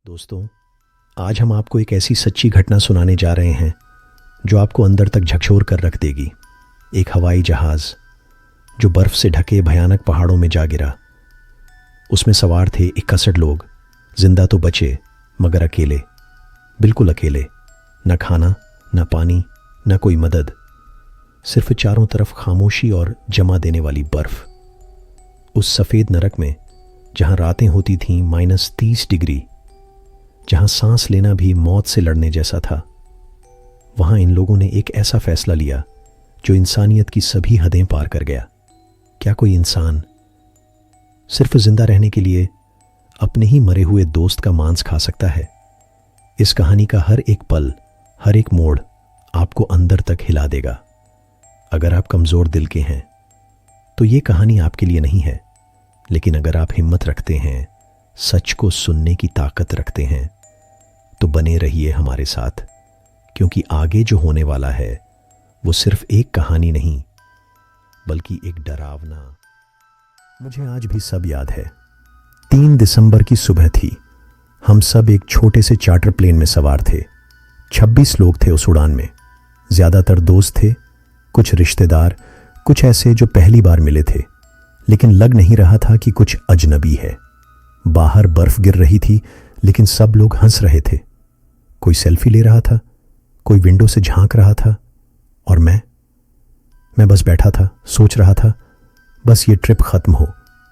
दोस्तों, आज हम आपको एक ऐसी सच्ची घटना सुनाने जा रहे हैं जो आपको अंदर तक झकझोर कर रख देगी। एक हवाई जहाज़ जो बर्फ़ से ढके भयानक पहाड़ों में जा गिरा। उसमें सवार थे 61 लोग। जिंदा तो बचे, मगर अकेले, बिल्कुल अकेले। न खाना, न पानी, न कोई मदद। सिर्फ चारों तरफ खामोशी और जमा देने वाली बर्फ़। उस सफ़ेद नरक में जहाँ रातें होती थीं -30 डिग्री, जहां सांस लेना भी मौत से लड़ने जैसा था, वहां इन लोगों ने एक ऐसा फैसला लिया जो इंसानियत की सभी हदें पार कर गया। क्या कोई इंसान सिर्फ जिंदा रहने के लिए अपने ही मरे हुए दोस्त का मांस खा सकता है? इस कहानी का हर एक पल, हर एक मोड़ आपको अंदर तक हिला देगा। अगर आप कमजोर दिल के हैं तो ये कहानी आपके लिए नहीं है, लेकिन अगर आप हिम्मत रखते हैं, सच को सुनने की ताकत रखते हैं, तो बने रहिए हमारे साथ, क्योंकि आगे जो होने वाला है वो सिर्फ एक कहानी नहीं, बल्कि एक डरावना। मुझे आज भी सब याद है। 3 दिसंबर की सुबह थी। हम सब एक छोटे से चार्टर प्लेन में सवार थे। 26 लोग थे उस उड़ान में। ज्यादातर दोस्त थे, कुछ रिश्तेदार, कुछ ऐसे जो पहली बार मिले थे, लेकिन लग नहीं रहा था कि कुछ अजनबी है। बाहर बर्फ गिर रही थी, लेकिन सब लोग हंस रहे थे। कोई सेल्फी ले रहा था, कोई विंडो से झांक रहा था, और मैं बस बैठा था, सोच रहा था, बस ये ट्रिप खत्म हो,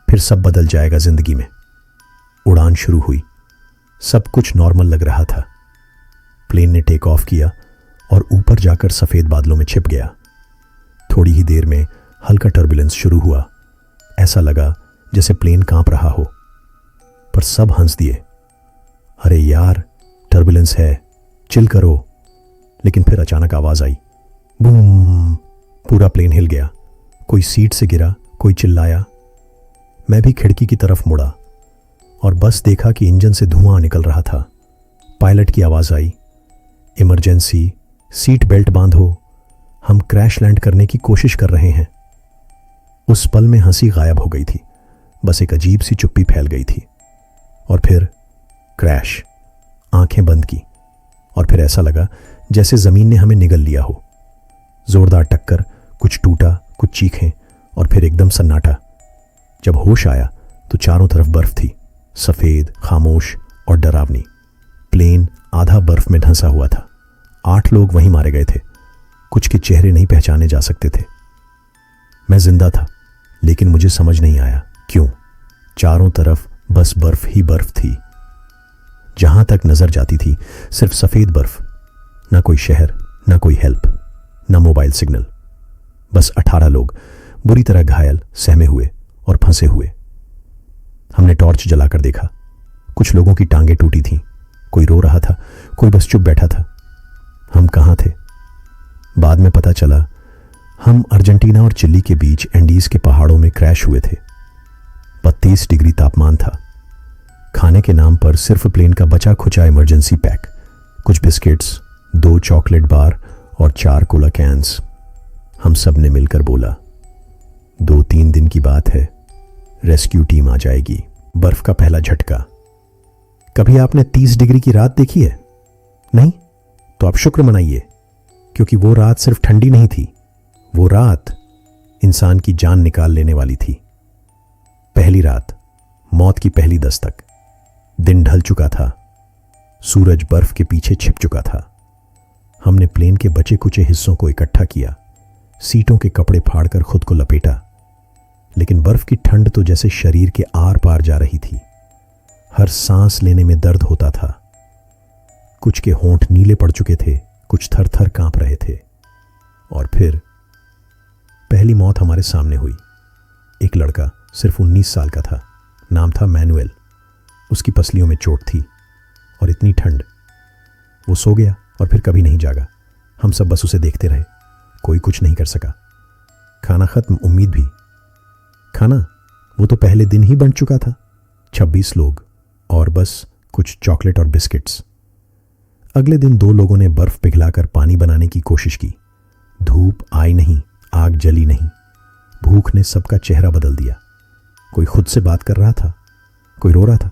फिर सब बदल जाएगा जिंदगी में। उड़ान शुरू हुई। सब कुछ नॉर्मल लग रहा था। प्लेन ने टेक ऑफ किया और ऊपर जाकर सफेद बादलों में छिप गया। थोड़ी ही देर में हल्का टर्बुलेंस शुरू हुआ। ऐसा लगा जैसे प्लेन कांप रहा हो, पर सब हंस दिए। अरे यार, टर्बुलेंस है, चिल करो। लेकिन फिर अचानक आवाज आई, बूम। पूरा प्लेन हिल गया। कोई सीट से गिरा, कोई चिल्लाया। मैं भी खिड़की की तरफ मुड़ा और बस देखा कि इंजन से धुआं निकल रहा था। पायलट की आवाज आई, इमरजेंसी, सीट बेल्ट बांधो, हम क्रैश लैंड करने की कोशिश कर रहे हैं। उस पल में हंसी गायब हो गई थी। बस एक अजीब सी चुप्पी फैल गई थी। और फिर क्रैश। आंखें बंद की और फिर ऐसा लगा जैसे जमीन ने हमें निगल लिया हो। जोरदार टक्कर, कुछ टूटा, कुछ चीखें, और फिर एकदम सन्नाटा। जब होश आया तो चारों तरफ बर्फ थी, सफेद, खामोश और डरावनी। प्लेन आधा बर्फ में ढंसा हुआ था। 8 लोग वहीं मारे गए थे। कुछ के चेहरे नहीं पहचाने जा सकते थे। मैं जिंदा था, लेकिन मुझे समझ नहीं आया क्यों। चारों तरफ बस बर्फ ही बर्फ थी। जहां तक नजर जाती थी सिर्फ सफेद बर्फ। ना कोई शहर, ना कोई हेल्प, ना मोबाइल सिग्नल। बस 18 लोग बुरी तरह घायल, सहमे हुए और फंसे हुए। हमने टॉर्च जलाकर देखा। कुछ लोगों की टांगें टूटी थीं। कोई रो रहा था, कोई बस चुप बैठा था। हम कहां थे? बाद में पता चला हम अर्जेंटीना और चिली के बीच एंडीज के पहाड़ों में क्रैश हुए थे। 32 डिग्री तापमान था। खाने के नाम पर सिर्फ प्लेन का बचा खुचा इमरजेंसी पैक, कुछ बिस्किट्स, 2 चॉकलेट बार और 4 कोला कैंस। हम सब ने मिलकर बोला, 2-3 दिन की बात है, रेस्क्यू टीम आ जाएगी। बर्फ का पहला झटका। कभी आपने 30 डिग्री की रात देखी है? नहीं? तो आप शुक्र मनाइए, क्योंकि वो रात सिर्फ ठंडी नहीं थी, वो रात इंसान की जान निकाल लेने वाली थी। पहली रात, मौत की पहली दस्तक। दिन ढल चुका था। सूरज बर्फ के पीछे छिप चुका था। हमने प्लेन के बचे कुचे हिस्सों को इकट्ठा किया, सीटों के कपड़े फाड़कर खुद को लपेटा। लेकिन बर्फ की ठंड तो जैसे शरीर के आर पार जा रही थी। हर सांस लेने में दर्द होता था। कुछ के होंठ नीले पड़ चुके थे, कुछ थर थर कांप रहे थे। और फिर पहली मौत हमारे सामने हुई। एक लड़का सिर्फ 19 साल का था। नाम था मैनुएल। उसकी पसलियों में चोट थी और इतनी ठंड। वो सो गया और फिर कभी नहीं जागा। हम सब बस उसे देखते रहे। कोई कुछ नहीं कर सका। खाना खत्म, उम्मीद भी। खाना वो तो पहले दिन ही बंट चुका था। 26 लोग और बस कुछ चॉकलेट और बिस्किट्स। अगले दिन 2 लोगों ने बर्फ पिघलाकर पानी बनाने की कोशिश की। धूप आई नहीं, आग जली नहीं। भूख ने सबका चेहरा बदल दिया। कोई खुद से बात कर रहा था, कोई रो रहा था,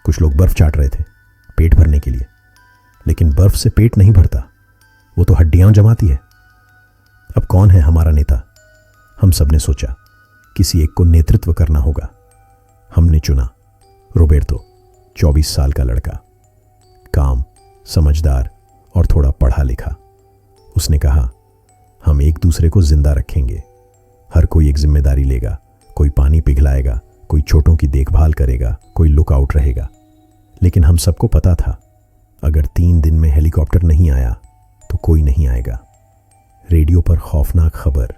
कुछ लोग बर्फ चाट रहे थे, पेट भरने के लिए, लेकिन बर्फ से पेट नहीं भरता, वो तो हड्डियां जमाती है। अब कौन है हमारा नेता? हम सब ने सोचा किसी एक को नेतृत्व करना होगा। हमने चुना रोबेर्तो, 24 साल का लड़का, काम, समझदार और थोड़ा पढ़ा लिखा। उसने कहा, हम एक दूसरे को जिंदा रखेंगे, हर कोई एक जिम्मेदारी लेगा, कोई पानी पिघलाएगा, कोई छोटों की देखभाल करेगा, कोई लुकआउट रहेगा। लेकिन हम सबको पता था अगर 3 दिन में हेलीकॉप्टर नहीं आया तो कोई नहीं आएगा। रेडियो पर खौफनाक खबर।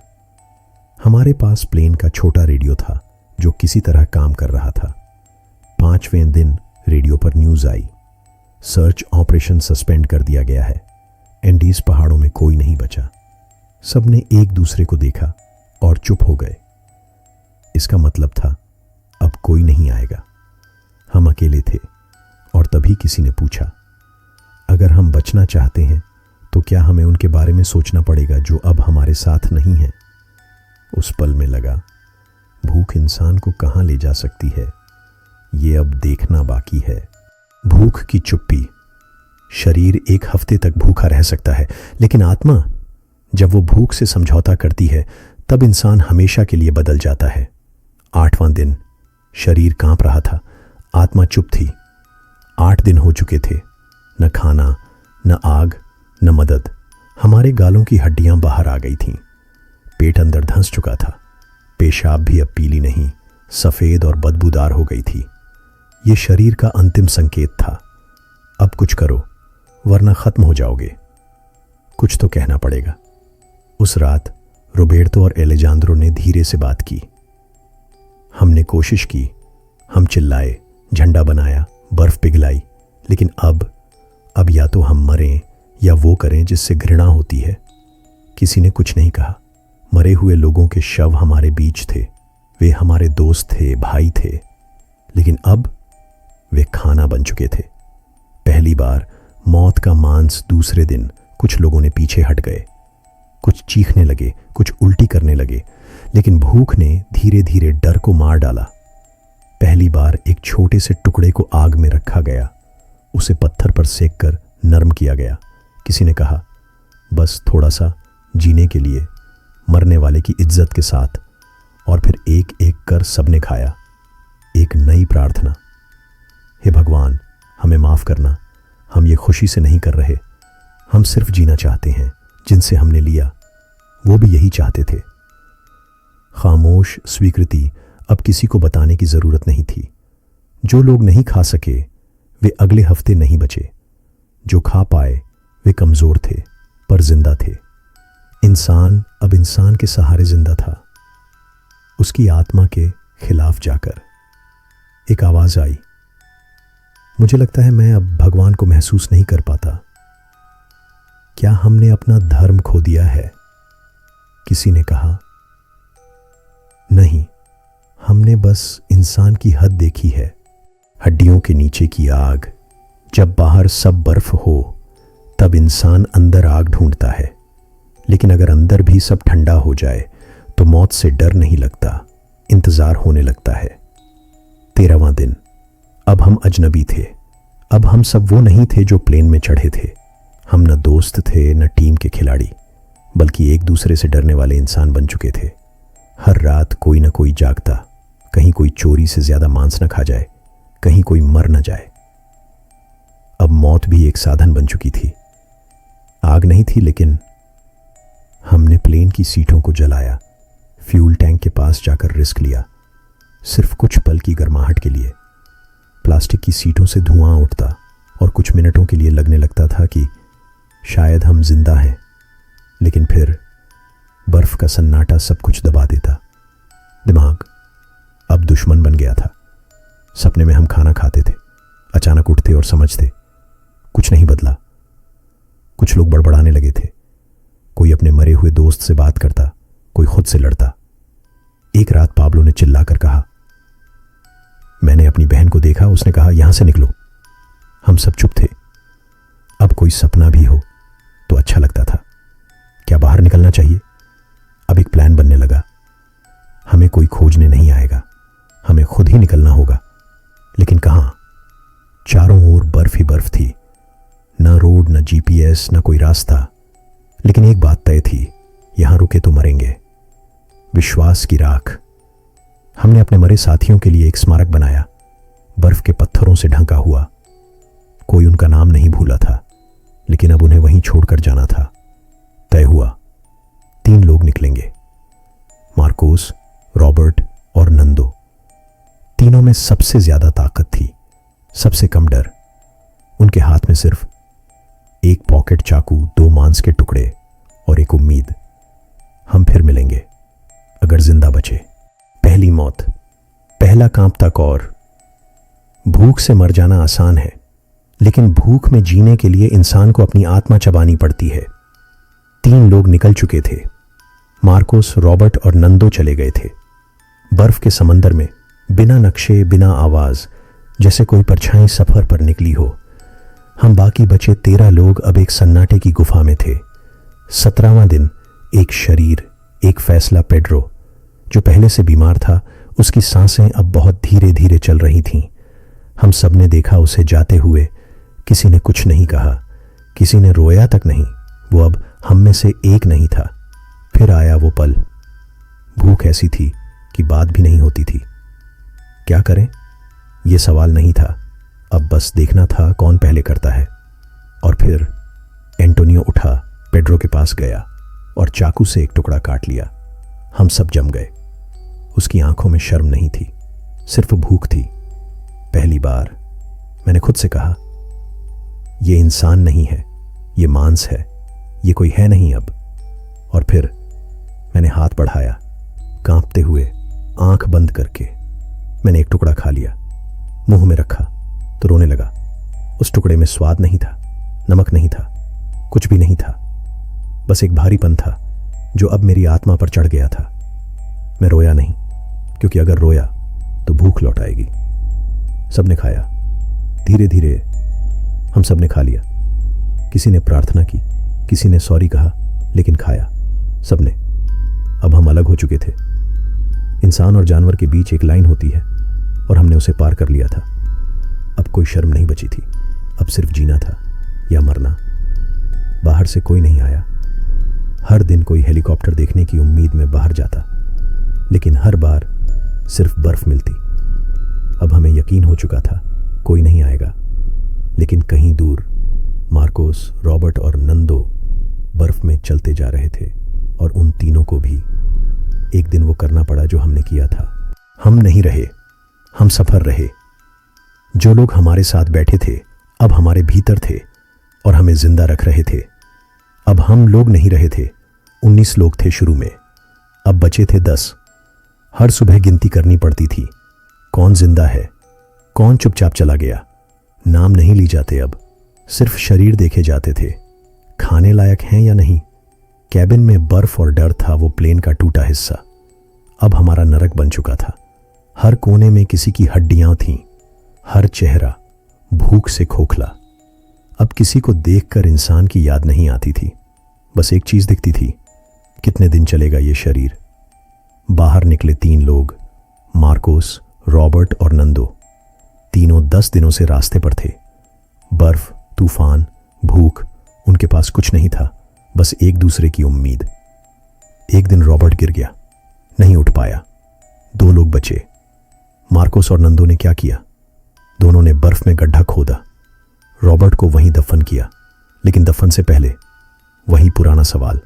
हमारे पास प्लेन का छोटा रेडियो था जो किसी तरह काम कर रहा था। 5वें दिन रेडियो पर न्यूज़ आई, सर्च ऑपरेशन सस्पेंड कर दिया गया है, एंडीज पहाड़ों में कोई नहीं बचा। सबने एक दूसरे को देखा और चुप हो गए। इसका मतलब था अब कोई नहीं आएगा। हम अकेले थे और तभी किसी ने पूछा, अगर हम बचना चाहते हैं तो क्या हमें उनके बारे में सोचना पड़ेगा जो अब हमारे साथ नहीं हैं? उस पल में लगा, भूख इंसान को कहां ले जा सकती है, ये अब देखना बाकी है। भूख की चुप्पी। शरीर 1 हफ्ते तक भूखा रह सकता है, लेकिन आत्मा जब वो भूख से समझौता करती है तब इंसान हमेशा के लिए बदल जाता है। 8वां दिन। शरीर कांप रहा था, आत्मा चुप थी। 8 दिन हो चुके थे, न खाना, न आग, न मदद। हमारे गालों की हड्डियां बाहर आ गई थीं, पेट अंदर धंस चुका था, पेशाब भी अब पीली नहीं, सफेद और बदबूदार हो गई थी। ये शरीर का अंतिम संकेत था, अब कुछ करो वरना खत्म हो जाओगे। कुछ तो कहना पड़ेगा। उस रात रोबेर्तो और एलेजांद्रो ने धीरे से बात की। हमने कोशिश की, हम चिल्लाए, झंडा बनाया, बर्फ पिघलाई, लेकिन अब या तो हम मरें या वो करें जिससे घृणा होती है। किसी ने कुछ नहीं कहा। मरे हुए लोगों के शव हमारे बीच थे, वे हमारे दोस्त थे, भाई थे, लेकिन अब वे खाना बन चुके थे। पहली बार मौत का मांस। दूसरे दिन कुछ लोगों ने पीछे हट गए, कुछ चीखने लगे, कुछ उल्टी करने लगे, लेकिन भूख ने धीरे धीरे डर को मार डाला। पहली बार एक छोटे से टुकड़े को आग में रखा गया, उसे पत्थर पर सेक कर नरम किया गया। किसी ने कहा, बस थोड़ा सा जीने के लिए, मरने वाले की इज्जत के साथ। और फिर एक एक कर सबने खाया। एक नई प्रार्थना, हे भगवान हमें माफ करना, हम ये खुशी से नहीं कर रहे, हम सिर्फ जीना चाहते हैं। जिनसे हमने लिया वो भी यही चाहते थे। खामोश स्वीकृति। अब किसी को बताने की जरूरत नहीं थी। जो लोग नहीं खा सके वे अगले हफ्ते नहीं बचे, जो खा पाए वे कमजोर थे पर जिंदा थे। इंसान अब इंसान के सहारे जिंदा था। उसकी आत्मा के खिलाफ जाकर एक आवाज आई, मुझे लगता है मैं अब भगवान को महसूस नहीं कर पाता। क्या हमने अपना धर्म खो दिया है? किसी ने कहा, नहीं, हमने बस इंसान की हद देखी है। हड्डियों के नीचे की आग। जब बाहर सब बर्फ हो तब इंसान अंदर आग ढूंढता है, लेकिन अगर अंदर भी सब ठंडा हो जाए तो मौत से डर नहीं लगता, इंतजार होने लगता है। 13वां दिन। अब हम अजनबी थे। अब हम सब वो नहीं थे जो प्लेन में चढ़े थे। हम न दोस्त थे न टीम के खिलाड़ी, बल्कि एक दूसरे से डरने वाले इंसान बन चुके थे। हर रात कोई न कोई जागता, कहीं कोई चोरी से ज्यादा मांस न खा जाए, कहीं कोई मर न जाए। अब मौत भी एक साधन बन चुकी थी। आग नहीं थी, लेकिन हमने प्लेन की सीटों को जलाया, फ्यूल टैंक के पास जाकर रिस्क लिया, सिर्फ कुछ पल की गर्माहट के लिए। प्लास्टिक की सीटों से धुआं उठता और कुछ मिनटों के लिए लगने लगता था कि शायद हम जिंदा हैं, लेकिन फिर बर्फ का सन्नाटा सब कुछ दबा देता। दिमाग अब दुश्मन बन गया था। सपने में हम खाना खाते थे, अचानक उठते और समझते कुछ नहीं बदला। कुछ लोग बड़बड़ाने लगे थे, कोई अपने मरे हुए दोस्त से बात करता, कोई खुद से लड़ता। एक रात पाब्लो ने चिल्लाकर कहा, मैंने अपनी बहन को देखा, उसने कहा यहां से निकलो। हम सब चुप थे। अब कोई सपना भी हो तो अच्छा लगता था। क्या बाहर निकलना चाहिए? अब एक प्लान बनने लगा। हमें कोई खोजने नहीं आएगा, हमें खुद ही निकलना होगा। लेकिन कहां? चारों ओर बर्फ ही बर्फ थी। न रोड, न जीपीएस, न कोई रास्ता। लेकिन एक बात तय थी, यहां रुके तो मरेंगे। विश्वास की राख। हमने अपने मरे साथियों के लिए एक स्मारक बनाया, बर्फ के पत्थरों से ढंका हुआ। कोई उनका नाम नहीं भूला था, लेकिन अब उन्हें वहीं छोड़कर जाना था। तय हुआ, 3 लोग निकलेंगे, मार्कोस, रॉबर्ट और नंदो। तीनों में सबसे ज्यादा ताकत थी, सबसे कम डर। उनके हाथ में सिर्फ एक पॉकेट चाकू, 2 मांस के टुकड़े और एक उम्मीद, हम फिर मिलेंगे अगर जिंदा बचे। पहली मौत, पहला कांपता कौर। भूख से मर जाना आसान है, लेकिन भूख में जीने के लिए इंसान को अपनी आत्मा चबानी पड़ती है। 3 लोग निकल चुके थे। मार्कोस, रॉबर्ट और नंदो चले गए थे। बर्फ के समंदर में, बिना नक्शे, बिना आवाज, जैसे कोई परछाई सफर पर निकली हो। हम बाकी बचे 13 लोग अब एक सन्नाटे की गुफा में थे। 17वां दिन, एक शरीर, एक फैसला। पेड्रो, जो पहले से बीमार था, उसकी सांसें अब बहुत धीरे धीरे चल रही थीं। हम सब ने देखा उसे जाते हुए। किसी ने कुछ नहीं कहा, किसी ने रोया तक नहीं। वो अब हम में से एक नहीं था। फिर आया वो पल। भूख ऐसी थी कि बात भी नहीं होती थी। क्या करें, ये सवाल नहीं था। अब बस देखना था कौन पहले करता है। और फिर एंटोनियो उठा, पेड्रो के पास गया और चाकू से एक टुकड़ा काट लिया। हम सब जम गए। उसकी आंखों में शर्म नहीं थी, सिर्फ भूख थी। पहली बार मैंने खुद से कहा, ये इंसान नहीं है, ये मांस है, ये कोई है नहीं अब। और फिर मैंने हाथ बढ़ाया, कांपते हुए, आंख बंद करके। मैंने एक टुकड़ा खा लिया, मुंह में रखा तो रोने लगा। उस टुकड़े में स्वाद नहीं था, नमक नहीं था, कुछ भी नहीं था। बस एक भारीपन था जो अब मेरी आत्मा पर चढ़ गया था। मैं रोया नहीं, क्योंकि अगर रोया तो भूख लौट आएगी। सबने खाया, धीरे धीरे हम सब ने खा लिया। किसी ने प्रार्थना की, किसी ने सॉरी कहा, लेकिन खाया सबने। अब हम अलग हो चुके थे। इंसान और जानवर के बीच एक लाइन होती है और हमने उसे पार कर लिया था। अब कोई शर्म नहीं बची थी, अब सिर्फ जीना था या मरना। बाहर से कोई नहीं आया। हर दिन कोई हेलीकॉप्टर देखने की उम्मीद में बाहर जाता, लेकिन हर बार सिर्फ बर्फ मिलती। अब हमें यकीन हो चुका था कोई नहीं आएगा। लेकिन कहीं दूर मार्कोस, रॉबर्ट और नंदो बर्फ में चलते जा रहे थे। और उन तीनों को भी एक दिन वो करना पड़ा जो हमने किया था। हम नहीं रहे, हम सफर रहे। जो लोग हमारे साथ बैठे थे अब हमारे भीतर थे और हमें जिंदा रख रहे थे। अब हम लोग नहीं रहे थे। 19 लोग थे शुरू में, अब बचे थे 10। हर सुबह गिनती करनी पड़ती थी, कौन जिंदा है, कौन चुपचाप चला गया। नाम नहीं ली जाते अब, सिर्फ शरीर देखे जाते थे, खाने लायक हैं या नहीं। कैबिन में बर्फ और डर था वो प्लेन का टूटा हिस्सा। अब हमारा नरक बन चुका था। हर कोने में किसी की हड्डियां थीं, हर चेहरा भूख से खोखला। अब किसी को देखकर इंसान की याद नहीं आती थी, बस एक चीज दिखती थी, कितने दिन चलेगा ये शरीर। बाहर निकले 3 लोग, मार्कोस, रॉबर्ट और नंदो। तीनों 10 दिनों से रास्ते पर थे। बर्फ, तूफान, भूख, उनके पास कुछ नहीं था, बस एक दूसरे की उम्मीद। एक दिन रॉबर्ट गिर गया, नहीं उठ पाया। 2 लोग बचे। मार्कोस और नंदो ने क्या किया, दोनों ने बर्फ में गड्ढा खोदा, रॉबर्ट को वहीं दफन किया। लेकिन दफन से पहले वही पुराना सवाल,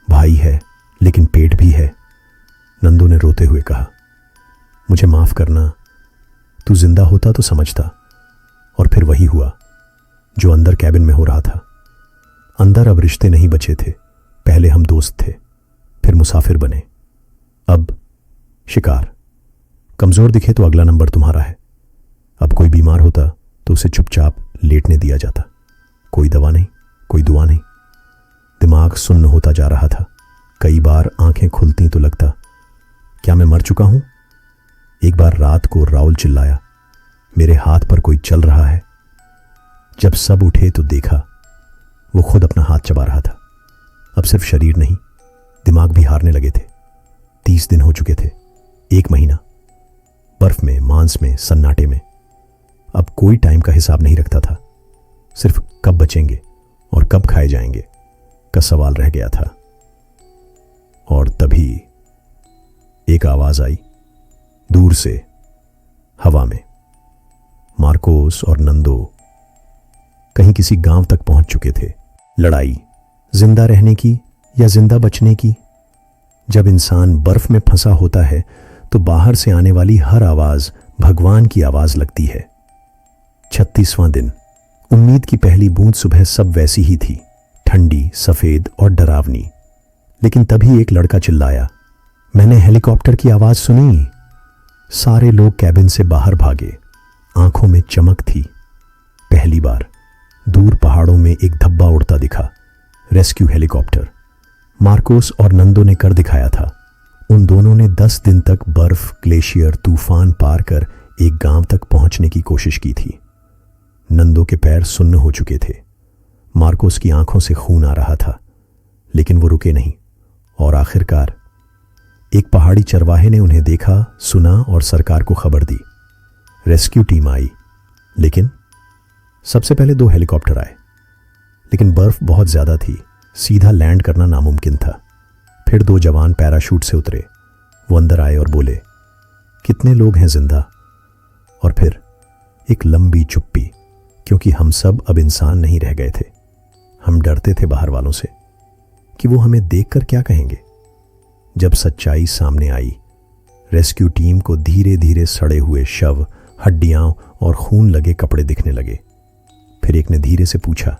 भाई है लेकिन पेट भी है। नंदो ने रोते हुए कहा, मुझे माफ करना, तू जिंदा होता तो समझता। और फिर वही हुआ जो अंदर कैबिन में हो रहा था। अंदर अब रिश्ते नहीं बचे थे। पहले हम दोस्त थे, फिर मुसाफिर बने, अब शिकार। कमजोर दिखे तो अगला नंबर तुम्हारा है। अब कोई बीमार होता तो उसे चुपचाप लेटने दिया जाता। कोई दवा नहीं, कोई दुआ नहीं। दिमाग सुन्न होता जा रहा था। कई बार आंखें खुलती तो लगता, क्या मैं मर चुका हूं? एक बार रात को राउल चिल्लाया, मेरे हाथ पर कोई चल रहा है। जब सब उठे तो देखा वो खुद अपना हाथ चबा रहा था। अब सिर्फ शरीर नहीं, दिमाग भी हारने लगे थे। 30 दिन हो चुके थे, 1 महीना, बर्फ में, मांस में, सन्नाटे में। अब कोई टाइम का हिसाब नहीं रखता था। सिर्फ कब बचेंगे और कब खाए जाएंगे का सवाल रह गया था। और तभी एक आवाज आई दूर से, हवा में। मार्कोस और नंदो कहीं किसी गांव तक पहुंच चुके थे। लड़ाई जिंदा रहने की या जिंदा बचने की? जब इंसान बर्फ में फंसा होता है तो बाहर से आने वाली हर आवाज भगवान की आवाज लगती है। 36वां दिन। उम्मीद की पहली बूंद सुबह सब वैसी ही थी, ठंडी, सफेद और डरावनी। लेकिन तभी एक लड़का चिल्लाया, मैंने हेलीकॉप्टर की आवाज सुनी। सारे लोग कैबिन से बाहर भागे। आंखों में चमक थी। पहली बार दूर पहाड़ों में एक धब्बा उड़ता दिखा। Rescue helicopter. मार्कोस और नंदो ने कर दिखाया था। उन दोनों ने 10 दिन तक बर्फ, ग्लेशियर, तूफान पार कर एक गांव तक पहुंचने की कोशिश की थी। नंदो के पैर सुन्न हो चुके थे। मार्कोस की आंखों से खून आ रहा था, लेकिन वो रुके नहीं। और आखिरकार एक पहाड़ी चरवाहे ने उन्हें देखा, सुना और सरकार को खबर दी। रेस्क्यू टीम आई, लेकिन सबसे पहले 2 हेलीकॉप्टर आए। लेकिन बर्फ बहुत ज्यादा थी, सीधा लैंड करना नामुमकिन था। फिर 2 जवान पैराशूट से उतरे। वो अंदर आए और बोले, कितने लोग हैं जिंदा? और फिर एक लंबी चुप्पी, क्योंकि हम सब अब इंसान नहीं रह गए थे। हम डरते थे बाहर वालों से कि वो हमें देखकर क्या कहेंगे। जब सच्चाई सामने आई, रेस्क्यू टीम को धीरे धीरे सड़े हुए शव, हड्डियां और खून लगे कपड़े दिखने लगे। फिर एक ने धीरे से पूछा,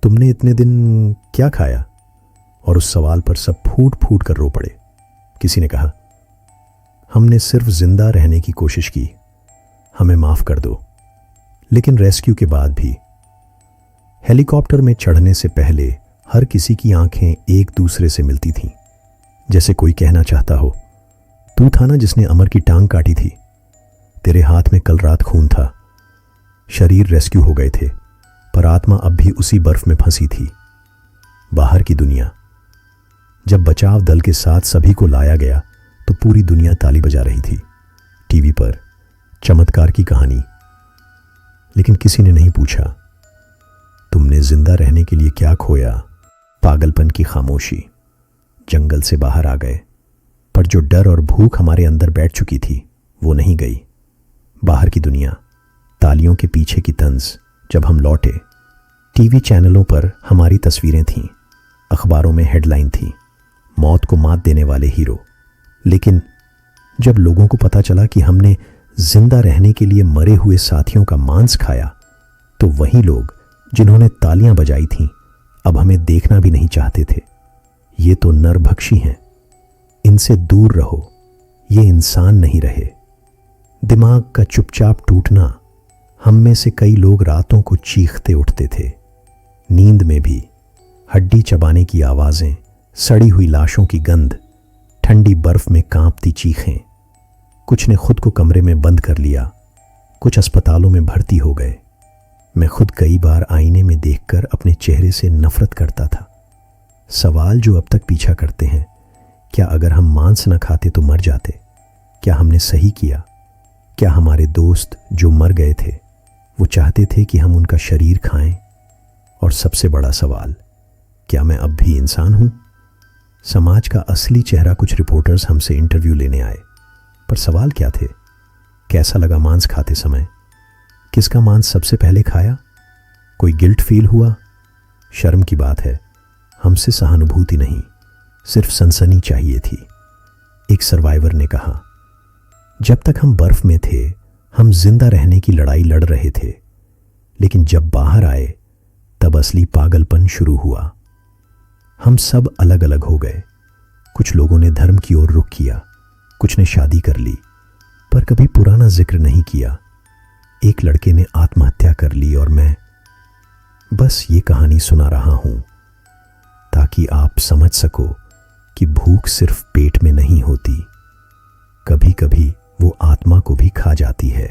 तुमने इतने दिन क्या खाया? और उस सवाल पर सब फूट फूट कर रो पड़े। किसी ने कहा, हमने सिर्फ जिंदा रहने की कोशिश की, हमें माफ कर दो। लेकिन रेस्क्यू के बाद भी हेलीकॉप्टर में चढ़ने से पहले हर किसी की आंखें एक दूसरे से मिलती थीं, जैसे कोई कहना चाहता हो, तू था ना जिसने अमर की टांग काटी थी? तेरे हाथ में कल रात खून था। शरीर रेस्क्यू हो गए थे, पर आत्मा अब भी उसी बर्फ में फंसी थी। बाहर की दुनिया। जब बचाव दल के साथ सभी को लाया गया तो पूरी दुनिया ताली बजा रही थी। टीवी पर चमत्कार की कहानी। लेकिन किसी ने नहीं पूछा, तुमने जिंदा रहने के लिए क्या खोया? पागलपन की खामोशी। जंगल से बाहर आ गए, पर जो डर और भूख हमारे अंदर बैठ चुकी थी वो नहीं गई। बाहर की दुनिया। तालियों के पीछे की तंज। जब हम लौटे, टीवी चैनलों पर हमारी तस्वीरें थीं, अखबारों में हेडलाइन थी, मौत को मात देने वाले हीरो। लेकिन जब लोगों को पता चला कि हमने जिंदा रहने के लिए मरे हुए साथियों का मांस खाया, तो वही लोग जिन्होंने तालियां बजाई थीं अब हमें देखना भी नहीं चाहते थे। ये तो नरभक्षी हैं, इनसे दूर रहो, ये इंसान नहीं रहे। दिमाग का चुपचाप टूटना। हम में से कई लोग रातों को चीखते उठते थे। नींद में भी हड्डी चबाने की आवाजें, सड़ी हुई लाशों की गंध, ठंडी बर्फ में कांपती चीखें। कुछ ने खुद को कमरे में बंद कर लिया, कुछ अस्पतालों में भर्ती हो गए। मैं खुद कई बार आईने में देखकर अपने चेहरे से नफरत करता था। सवाल जो अब तक पीछा करते हैं, क्या अगर हम मांस न खाते तो मर जाते? क्या हमने सही किया? क्या हमारे दोस्त जो मर गए थे वो चाहते थे कि हम उनका शरीर खाएं? और सबसे बड़ा सवाल, क्या मैं अब भी इंसान हूं? समाज का असली चेहरा कुछ रिपोर्टर्स हमसे इंटरव्यू लेने आए, पर सवाल क्या थे? कैसा लगा मांस खाते समय? किसका मांस सबसे पहले खाया? कोई गिल्ट फील हुआ? शर्म की बात है, हमसे सहानुभूति नहीं, सिर्फ सनसनी चाहिए थी। एक सर्वाइवर ने कहा, जब तक हम बर्फ में थे हम जिंदा रहने की लड़ाई लड़ रहे थे, लेकिन जब बाहर आए तब असली पागलपन शुरू हुआ। हम सब अलग अलग हो गए। कुछ लोगों ने धर्म की ओर रुख किया, कुछ ने शादी कर ली, पर कभी पुराना जिक्र नहीं किया। एक लड़के ने आत्महत्या कर ली और मैं बस ये कहानी सुना रहा हूं ताकि आप समझ सको कि भूख सिर्फ पेट में नहीं होती, कभी कभी वो आत्मा को भी खा जाती है।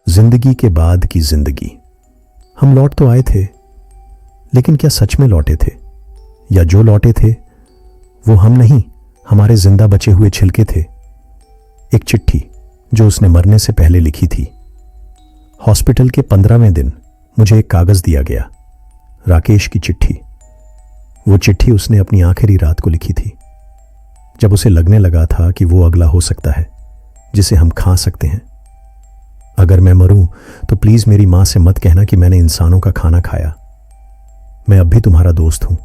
जिंदगी के बाद की जिंदगी। हम लौट तो आए थे, लेकिन क्या सच में लौटे थे? या जो लौटे थे वो हम नहीं, हमारे जिंदा बचे हुए छिलके थे। एक चिट्ठी जो उसने मरने से पहले लिखी थी। हॉस्पिटल के 15वें दिन मुझे एक कागज दिया गया, राकेश की चिट्ठी। वो चिट्ठी उसने अपनी आखिरी रात को लिखी थी, जब उसे लगने लगा था कि वो अगला हो सकता है जिसे हम खा सकते हैं। अगर मैं मरूं तो प्लीज मेरी मां से मत कहना कि मैंने इंसानों का खाना खाया। मैं अब भी तुम्हारा दोस्त हूं।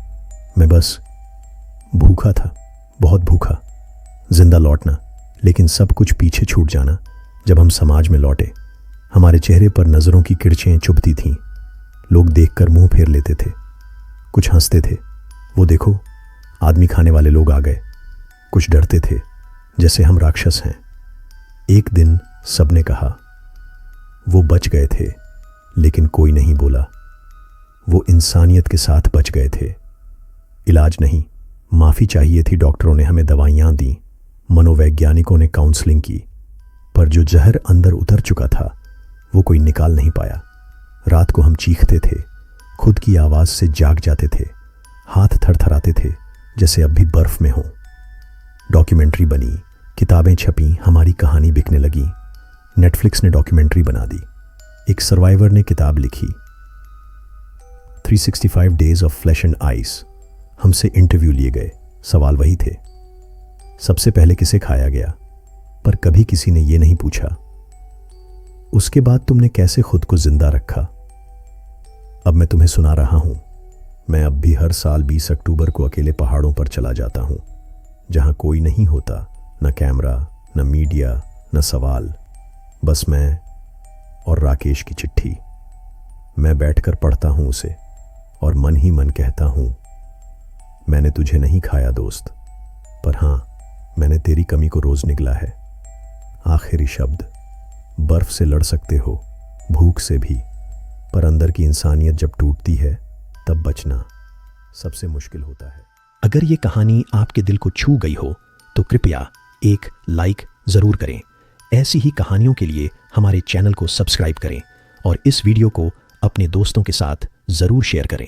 मैं बस भूखा था, बहुत भूखा। जिंदा लौटना, लेकिन सब कुछ पीछे छूट जाना। जब हम समाज में लौटे, हमारे चेहरे पर नजरों की किरचें चुभती थीं। लोग देखकर मुंह फेर लेते थे, कुछ हंसते थे, वो देखो आदमी खाने वाले लोग आ गए। कुछ डरते थे, जैसे हम राक्षस हैं। एक दिन सबने कहा, वो बच गए थे, लेकिन कोई नहीं बोला। वो इंसानियत के साथ बच गए थे। इलाज नहीं, माफी चाहिए थी। डॉक्टरों ने हमें दवाइयां दी, मनोवैज्ञानिकों ने काउंसलिंग की, पर जो जहर अंदर उतर चुका था वो कोई निकाल नहीं पाया। रात को हम चीखते थे, खुद की आवाज से जाग जाते थे, हाथ थरथराते थे जैसे अब भी बर्फ में हो। डॉक्यूमेंट्री बनी, किताबें छपी, हमारी कहानी बिकने लगी। नेटफ्लिक्स ने डॉक्यूमेंट्री बना दी, एक सर्वाइवर ने किताब लिखी, 365 days of flash and ice. हमसे इंटरव्यू लिए गए, सवाल वही थे, सबसे पहले किसे खाया गया, पर कभी किसी ने यह नहीं पूछा, उसके बाद तुमने कैसे खुद को जिंदा रखा। अब मैं तुम्हें सुना रहा हूं। मैं अब भी हर साल 20 अक्टूबर को अकेले पहाड़ों पर चला जाता हूं, जहां कोई नहीं होता, न कैमरा, न मीडिया, न सवाल, बस मैं और राकेश की चिट्ठी। मैं बैठकर पढ़ता हूं उसे और मन ही मन कहता हूं, मैंने तुझे नहीं खाया दोस्त, पर हां, मैंने तेरी कमी को रोज निगला है। आखिरी शब्द, बर्फ से लड़ सकते हो, भूख से भी, पर अंदर की इंसानियत जब टूटती है तब बचना सबसे मुश्किल होता है। अगर ये कहानी आपके दिल को छू गई हो तो कृपया एक लाइक जरूर करें। ऐसी ही कहानियों के लिए हमारे चैनल को सब्सक्राइब करें और इस वीडियो को अपने दोस्तों के साथ जरूर शेयर करें।